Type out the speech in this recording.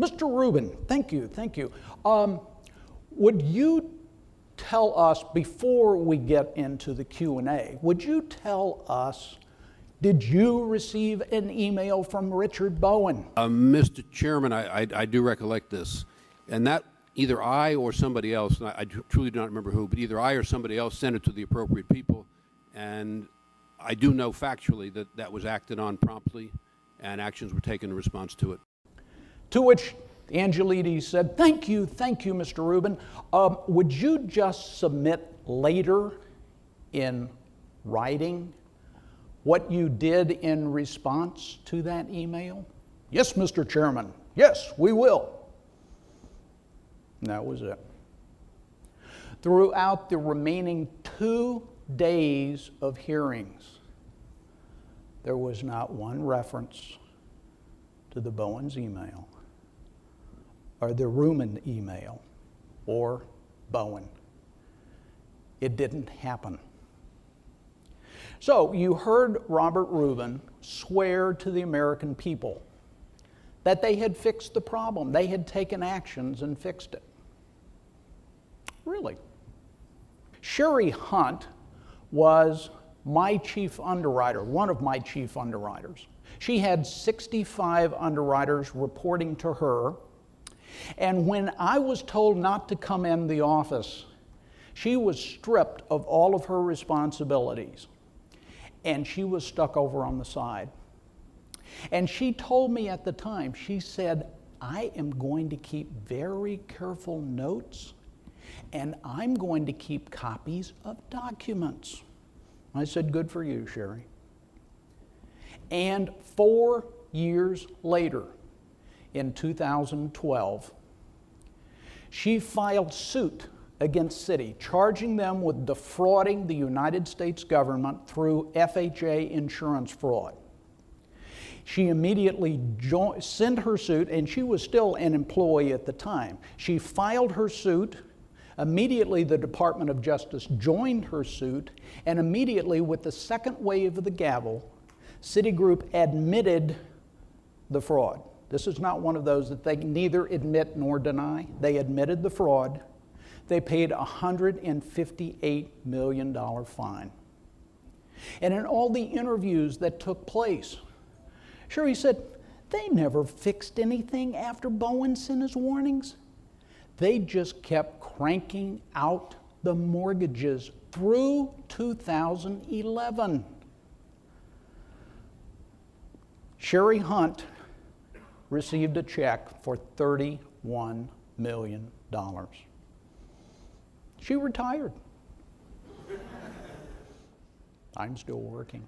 Mr. Rubin, thank you. Would you tell us, before we get into the Q&A, would you tell us, did you receive an email from Richard Bowen? Mr. Chairman, I do recollect this. And that either I or somebody else, and I truly do not remember who, but either I or somebody else sent it to the appropriate people. And I do know factually that that was acted on promptly and actions were taken in response to it. To which Angelides said, thank you, Mr. Rubin. Would you just submit later in writing what you did in response to that email? Yes, Mr. Chairman. Yes, we will. And that was it. Throughout the remaining 2 days of hearings, there was not one reference to the Bowen's email, or the Rubin email, or Bowen. It didn't happen. So you heard Robert Rubin swear to the American people that they had fixed the problem. They had taken actions and fixed it. Really. Sherry Hunt was my chief underwriter, one of my chief underwriters. She had 65 underwriters reporting to her. And when I was told not to come in the office, she was stripped of all of her responsibilities. And she was stuck over on the side. And she told me at the time, she said, I am going to keep very careful notes, and I'm going to keep copies of documents. I said, good for you, Sherry. And 4 years later, in 2012, she filed suit against Citi, charging them with defrauding the United States government through FHA insurance fraud. She immediately sent her suit, and she was still an employee at the time. She filed her suit. Immediately, the Department of Justice joined her suit, and immediately, with the second wave of the gavel, Citigroup admitted the fraud. This is not one of those that they neither admit nor deny. They admitted the fraud. They paid a $158 million fine. And in all the interviews that took place, Sherry said, they never fixed anything after Bowen sent his warnings. They just kept cranking out the mortgages through 2011. Sherry Hunt received a check for $31 million. She retired. I'm still working.